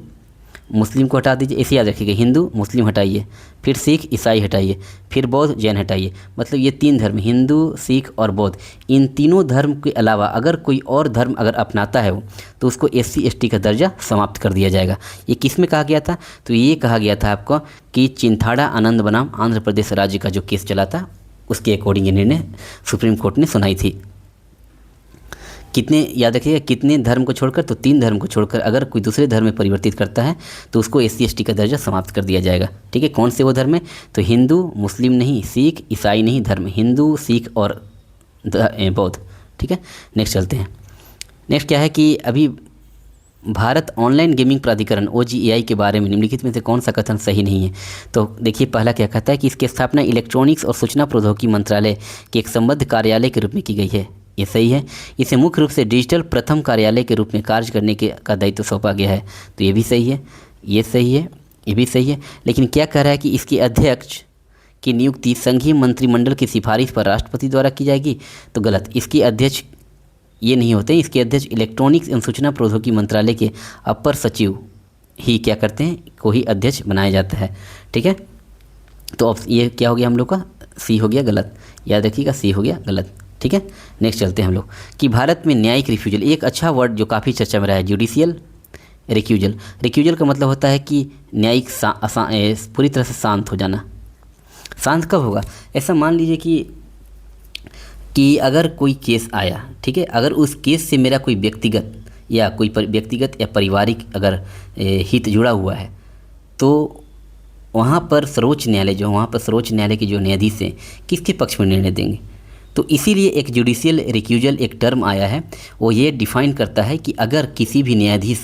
मुस्लिम को हटा दीजिए, ऐसे याद रखिएगा, हिंदू मुस्लिम हटाइए, फिर सिख ईसाई हटाइए, फिर बौद्ध जैन हटाइए। मतलब ये 3 धर्म, हिंदू सिख और बौद्ध, इन तीनों धर्म के अलावा अगर कोई और धर्म अगर अपनाता है वो, तो उसको SC ST का दर्जा समाप्त कर दिया जाएगा। ये किस में कहा गया था, तो ये कहा गया था आपको कि चिंथाड़ा आनंद बनाम आंध्र प्रदेश राज्य का जो केस चला था, उसके अकॉर्डिंग ये निर्णय सुप्रीम कोर्ट ने सुनाई थी। कितने याद रखिएगा, कितने धर्म को छोड़कर, तो 3 धर्म को छोड़कर अगर कोई दूसरे धर्म में परिवर्तित करता है तो उसको SC ST का दर्जा समाप्त कर दिया जाएगा। ठीक है। कौन से वो धर्म है, तो हिंदू मुस्लिम नहीं, सिख ईसाई नहीं, धर्म हिंदू सिख और बौद्ध। ठीक है। नेक्स्ट चलते हैं। नेक्स्ट क्या है कि अभी भारत ऑनलाइन गेमिंग प्राधिकरण OGAI के बारे में निम्नलिखित में से कौन सा कथन सही नहीं है। तो देखिए, पहला क्या कहता है कि इसकी स्थापना इलेक्ट्रॉनिक्स और सूचना प्रौद्योगिकी मंत्रालय के एक संबद्ध कार्यालय के रूप में की गई है, ये सही है। इसे मुख्य रूप से डिजिटल प्रथम कार्यालय के रूप में कार्य करने का दायित्व सौंपा गया है, तो ये भी सही है, ये सही है, ये भी सही है। लेकिन क्या कह रहा है कि इसके अध्यक्ष की नियुक्ति संघीय मंत्रिमंडल की सिफारिश पर राष्ट्रपति द्वारा की जाएगी, तो गलत। इसके अध्यक्ष ये नहीं होते हैं, इसके अध्यक्ष इलेक्ट्रॉनिक्स एवं सूचना प्रौद्योगिकी मंत्रालय के अपर सचिव ही क्या करते हैं, को ही अध्यक्ष बनाया जाता है। ठीक है। तो अब ये क्या हो गया हम लोग का, सी हो गया गलत, याद रखिएगा, सी हो गया गलत। ठीक है। नेक्स्ट चलते हैं हम लोग कि भारत में न्यायिक रिफ्यूजल, एक अच्छा वर्ड जो काफ़ी चर्चा में रहा है, जुडिशियल रिक्यूजल। रिक्यूजल का मतलब होता है कि न्यायिक पूरी तरह से शांत हो जाना। शांत कब होगा, ऐसा मान लीजिए कि अगर कोई केस आया, ठीक है, अगर उस केस से मेरा कोई व्यक्तिगत या पारिवारिक अगर हित जुड़ा हुआ है, तो वहाँ पर सर्वोच्च न्यायालय के जो न्यायाधीश हैं किसके पक्ष में निर्णय देंगे। तो इसीलिए एक जुडिशियल रिक्यूजल एक टर्म आया है, वो ये डिफ़ाइन करता है कि अगर किसी भी न्यायाधीश,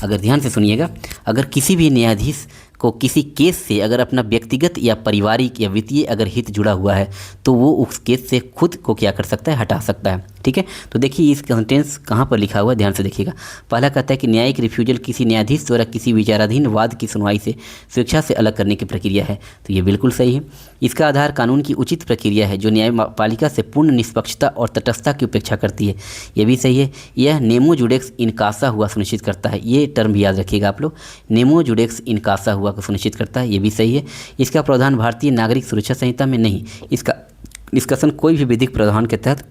अगर ध्यान से सुनिएगा, अगर किसी भी न्यायाधीश को किसी केस से अगर अपना व्यक्तिगत या पारिवारिक या वित्तीय अगर हित जुड़ा हुआ है तो वो उस केस से खुद को क्या कर सकता है, हटा सकता है। ठीक है। तो देखिए इस सेंटेंस कहाँ पर लिखा हुआ है, ध्यान से देखिएगा। पहला कहता है कि न्यायिक रिफ्यूजल किसी न्यायाधीश द्वारा किसी विचाराधीन वाद की सुनवाई से स्वेच्छा से अलग करने की प्रक्रिया है। तो ये बिल्कुल सही है। इसका आधार कानून की उचित प्रक्रिया है जो न्यायपालिका से पूर्ण निष्पक्षता और तटस्थता की उपेक्षा करती है। ये भी सही है। यह नेमो जुडेक्स इनकासा हुआ सुनिश्चित करता है। ये टर्म भी याद रखिएगा आप लोग, नेमो जुडेक्स इनकासा हुआ को सुनिश्चित करता है। ये भी सही है। इसका प्रावधान भारतीय नागरिक सुरक्षा संहिता में नहीं, इसका डिस्कशन कोई भी विधिक प्रावधान के तहत,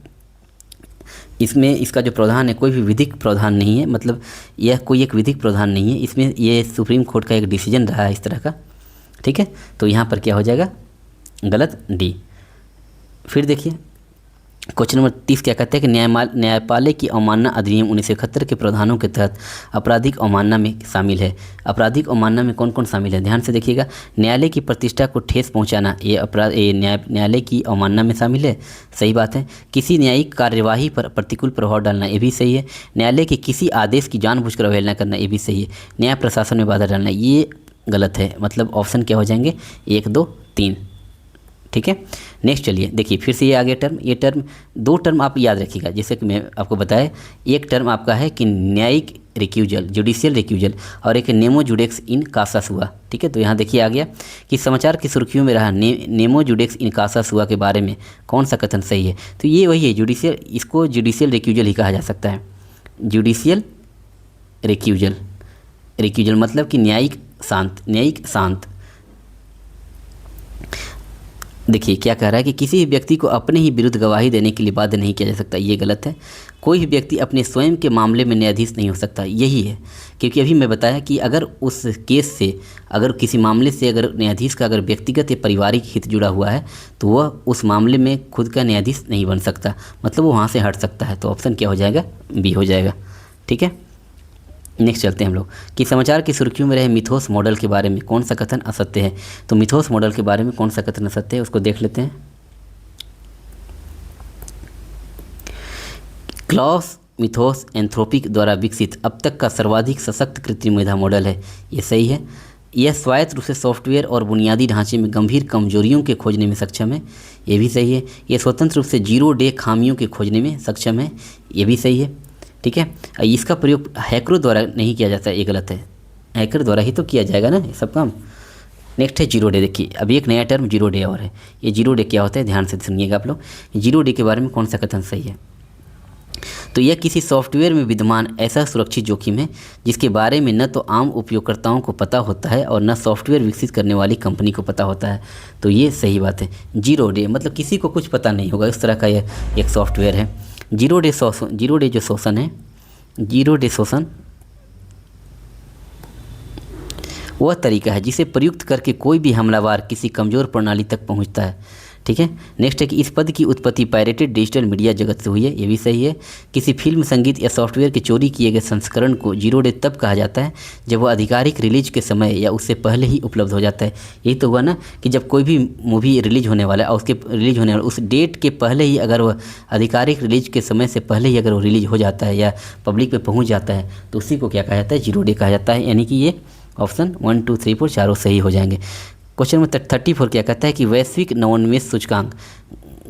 इसमें इसका जो प्रावधान है कोई भी विधिक प्रावधान नहीं है, मतलब यह कोई एक विधिक प्रावधान नहीं है, इसमें ये सुप्रीम कोर्ट का एक डिसीजन रहा है इस तरह का, ठीक है। तो यहाँ पर क्या हो जाएगा, गलत डी। फिर देखिए क्वेश्चन नंबर 30 क्या कहते हैं कि न्यायपालिका की अवमानना अधिनियम 1971 के प्रावधानों के तहत आपराधिक अवमानना में शामिल है। आपराधिक अवमानना में कौन कौन शामिल है, ध्यान से देखिएगा। न्यायालय की प्रतिष्ठा को ठेस पहुंचाना, ये अपराध न्यायालय की अवमानना में शामिल है, सही बात है। किसी न्यायिक कार्यवाही पर प्रतिकूल प्रभाव डालना, ये भी सही है। न्यायालय के किसी आदेश की जानबूझकर अवहेलना करना, ये भी सही है। न्याय प्रशासन में बाधा डालना, ये गलत है। मतलब ऑप्शन क्या हो जाएंगे, 1, 2, 3, ठीक है। नेक्स्ट चलिए देखिए फिर से ये आ गया टर्म। ये टर्म, दो टर्म आप याद रखिएगा, जैसे कि मैं आपको बताया। एक टर्म आपका है कि न्यायिक रिक्यूजल, जुडिशियल रिक्यूजल, और एक नेमो जुडेक्स इन कासास हुआ, ठीक है। तो यहाँ देखिए आ गया कि समाचार की सुर्खियों में रहा नेमो जुडेक्स इन कासास हुआ के बारे में कौन सा कथन सही है। तो ये वही है जुडिशियल, इसको जुडिशियल रिक्यूजल ही कहा जा सकता है। जुडिशियल रिक्यूजल, रिक्यूजल मतलब कि न्यायिक शांत, न्यायिक शांत। देखिए क्या कह रहा है कि किसी भी व्यक्ति को अपने ही विरुद्ध गवाही देने के लिए बाध्य नहीं किया जा सकता, ये गलत है। कोई भी व्यक्ति अपने स्वयं के मामले में न्यायाधीश नहीं हो सकता, यही है। क्योंकि अभी मैं बताया कि अगर उस केस से, अगर किसी मामले से अगर न्यायाधीश का अगर व्यक्तिगत या पारिवारिक हित जुड़ा हुआ है तो वह उस मामले में खुद का न्यायाधीश नहीं बन सकता, मतलब वो वहाँ से हट सकता है। तो ऑप्शन क्या हो जाएगा, बी हो जाएगा, ठीक है। नेक्स्ट चलते हैं हम लोग कि समाचार की सुर्खियों में रहे मिथोस मॉडल के बारे में कौन सा कथन असत्य है। तो मिथोस मॉडल के बारे में कौन सा कथन असत्य है उसको देख लेते हैं। क्लॉस मिथोस एंथ्रोपिक द्वारा विकसित अब तक का सर्वाधिक सशक्त कृत्रिम मेधा मॉडल है, ये सही है। यह स्वायत्त रूप से सॉफ्टवेयर और बुनियादी ढांचे में गंभीर कमजोरियों के खोजने में सक्षम है, ये भी सही है। यह स्वतंत्र रूप से 0 डे खामियों के खोजने में सक्षम है, ये भी सही है, ठीक है। इसका प्रयोग हैकरों द्वारा नहीं किया जाता, ये गलत है। हैकर द्वारा ही तो किया जाएगा ना ये सब काम। नेक्स्ट है 0 डे। देखिए अभी एक नया टर्म 0 डे और है। ये 0 डे क्या होता है, ध्यान से सुनिएगा आप लोग। 0 डे के बारे में कौन सा कथन सही है। तो यह किसी सॉफ्टवेयर में विद्यमान ऐसा सुरक्षित जोखिम है जिसके बारे में न तो आम उपयोगकर्ताओं को पता होता है और न सॉफ्टवेयर विकसित करने वाली कंपनी को पता होता है। तो ये सही बात है। 0 डे मतलब किसी को कुछ पता नहीं होगा, इस तरह का यह एक सॉफ्टवेयर है। 0 डे शोषण, 0 डे जो शोषण है, 0 डे शोषण वह तरीका है जिसे प्रयुक्त करके कोई भी हमलावर किसी कमज़ोर प्रणाली तक पहुंचता है, ठीक है। नेक्स्ट है कि इस पद की उत्पत्ति पायरेटेड डिजिटल मीडिया जगत से हुई है, ये भी सही है। किसी फिल्म, संगीत या सॉफ्टवेयर के चोरी किए गए संस्करण को 0 डे तब कहा जाता है जब वह आधिकारिक रिलीज के समय या उससे पहले ही उपलब्ध हो जाता है। यही तो हुआ ना कि जब कोई भी मूवी रिलीज होने वाला है और उसके रिलीज होने वाला उस डेट के पहले ही अगर वह आधिकारिक रिलीज के समय से पहले ही अगर वो रिलीज हो जाता है या पब्लिक पे पहुँच जाता है तो उसी को क्या कहा जाता है, 0 डे कहा जाता है। यानी कि ये ऑप्शन 1, 2, 3, 4 चारों सही हो जाएंगे। क्वेश्चन नंबर 34 क्या कहता है कि वैश्विक नवोन्मेष सूचकांक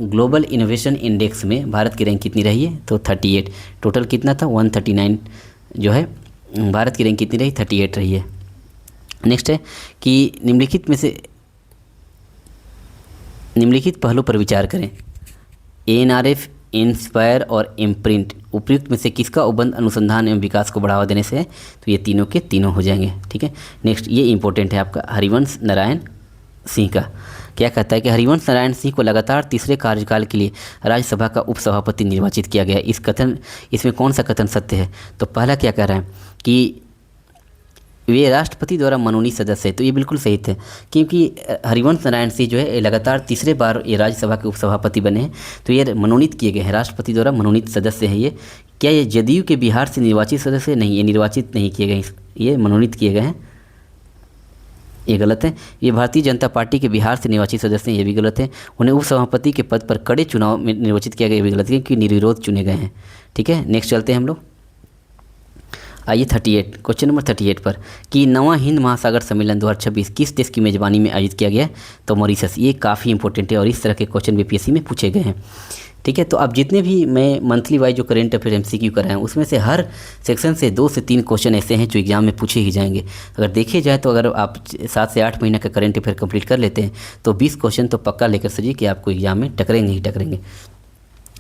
ग्लोबल इनोवेशन इंडेक्स में भारत की रैंक कितनी रही है। तो 38। टोटल कितना था, 139 जो है। भारत की रैंक कितनी रही, 38 रही है। नेक्स्ट है कि निम्नलिखित पहलुओं पर विचार करें। ANRF, इंस्पायर और इम्प्रिंट उपयुक्त में से किसका उपबंध अनुसंधान एवं विकास को बढ़ावा देने से है। तो ये तीनों के तीनों हो जाएंगे, ठीक है। नेक्स्ट ये इंपॉर्टेंट है आपका, हरिवंश नारायण सिंह का क्या कहता है कि हरिवंश नारायण सिंह को लगातार तीसरे कार्यकाल के लिए राज्यसभा का उपसभापति निर्वाचित किया गया। इसमें कौन सा कथन सत्य है। तो पहला क्या कह रहा है कि वे राष्ट्रपति द्वारा मनोनीत सदस्य है, तो ये बिल्कुल सही थे क्योंकि हरिवंश नारायण सिंह जो है लगातार तीसरे बार ये राज्यसभा के उपसभापति बने हैं, तो ये मनोनीत किए गए हैं, राष्ट्रपति द्वारा मनोनीत सदस्य है ये। क्या ये जदयू के बिहार से निर्वाचित सदस्य नहीं, ये निर्वाचित नहीं किए गए, ये मनोनीत किए गए हैं, ये गलत है। ये भारतीय जनता पार्टी के बिहार से निर्वाचित सदस्य हैं, ये भी गलत है। उन्हें उपसभापति के पद पर कड़े चुनाव में निर्वाचित किया गया, ये भी गलत है क्योंकि निर्विरोध चुने गए हैं, ठीक है। नेक्स्ट चलते हैं हम लोग। आइए 38 क्वेश्चन नंबर 38 पर कि नवा हिंद महासागर सम्मेलन 2026 किस देश की मेज़बानी में आयोजित किया गया है? तो मॉरिशस। ये काफ़ी इंपॉर्टेंट है और इस तरह के क्वेश्चन बीपीएससी में पूछे गए हैं। ठीक है, तो अब जितने भी मैं मंथली वाइज जो करंट अफेयर एमसीक्यू कर रहे हैं उसमें से हर सेक्शन से 2 से 3 क्वेश्चन ऐसे हैं जो एग्जाम में पूछे ही जाएंगे। अगर देखे जाए तो अगर आप 7 से 8 महीने का करंट अफेयर कंप्लीट कर लेते हैं तो 20 क्वेश्चन तो पक्का लेकर सजिए कि आपको एग्जाम में टकरेंगे ही टकरेंगे,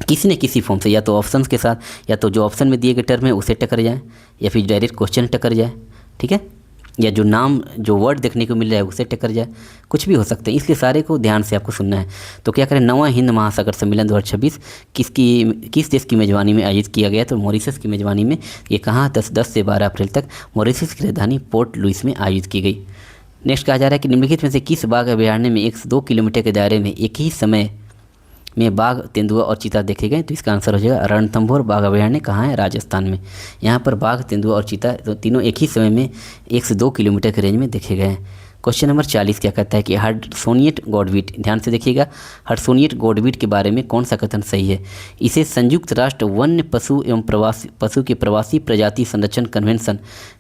किसी न किसी फॉर्म से, या तो ऑप्शंस के साथ, या तो जो ऑप्शन में दिए गए टर्म है उसे टकर जाए, या फिर डायरेक्ट क्वेश्चन टकर जाए। ठीक है, या जो नाम जो वर्ड देखने को मिल रहा है उसे टकर जाए, कुछ भी हो सकते हैं, इसलिए सारे को ध्यान से आपको सुनना है। तो क्या करें, नवा हिंद महासागर सम्मेलन 2026 किस देश की मेज़बानी में आयोजित किया गया? तो मॉरिशस की मेज़बानी में। ये कहाँ? 10 से 12 अप्रैल तक मॉरिशस की राजधानी पोर्ट लुइस में आयोजित की गई। नेक्स्ट कहा जा रहा है कि निम्नलिखित में से किस बाघ अभयारण्य में 102 किलोमीटर के दायरे में एक ही समय में बाघ, तेंदुआ और चीता देखे गए? तो इसका आंसर हो जाएगा रणथंभौर बाघ अभयारण्य। कहाँ है? राजस्थान में। यहाँ पर बाघ, तेंदुआ और चीता तो तीनों एक ही समय में 1 से 2 किलोमीटर के रेंज में देखे गए हैं। क्वेश्चन नंबर 40 क्या कहता है कि हडसोनियट गॉडवीट, ध्यान से देखिएगा, हडसोनियट गॉडवीट के बारे में कौन सा कथन सही है? इसे संयुक्त राष्ट्र वन्य पशु एवं पशु के प्रवासी प्रजाति संरक्षण कन्वेंशन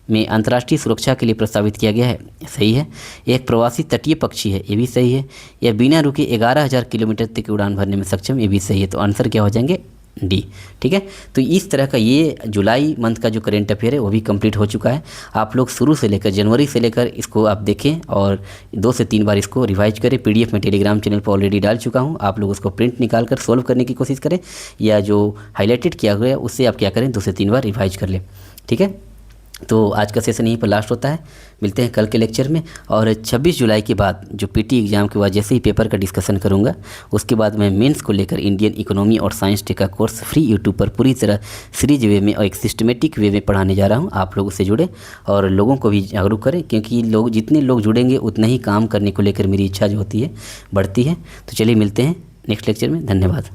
में अंतर्राष्ट्रीय सुरक्षा के लिए प्रस्तावित किया गया है। सही है। यह एक प्रवासी तटीय पक्षी है, ये भी सही है। यह बिना रुके 11,000 किलोमीटर तक की उड़ान भरने में सक्षम, ये भी सही है। तो आंसर क्या हो जाएंगे? डी। ठीक है, तो इस तरह का ये जुलाई मंथ का जो करेंट अफेयर है वो भी कंप्लीट हो चुका है। आप लोग शुरू से लेकर जनवरी से लेकर इसको आप देखें और 2 से 3 बार इसको रिवाइज करें। पीडीएफ में टेलीग्राम चैनल पर ऑलरेडी डाल चुका हूँ, आप लोग उसको प्रिंट निकाल कर सोल्व करने की कोशिश करें, या जो हाईलाइटेड किया गया उससे आप क्या करें, 2 से 3 बार रिवाइज कर लें। ठीक है, तो आज का सेशन यहीं पर लास्ट होता है। मिलते हैं कल के लेक्चर में। और 26 जुलाई के बाद जो पीटी एग्ज़ाम के बाद जैसे ही पेपर का डिस्कशन करूंगा, उसके बाद मैं मेंस को लेकर इंडियन इकोनॉमी और साइंस टेक का कोर्स फ्री यूट्यूब पर पूरी तरह सीरीज वे में और एक सिस्टमेटिक वे में पढ़ाने जा रहा हूं। आप लोग उससे जुड़े और लोगों को भी जागरूक करें, क्योंकि जितने लोग जुड़ेंगे उतना ही काम करने को लेकर मेरी इच्छा जो होती है बढ़ती है। तो चलिए मिलते हैं नेक्स्ट लेक्चर में। धन्यवाद।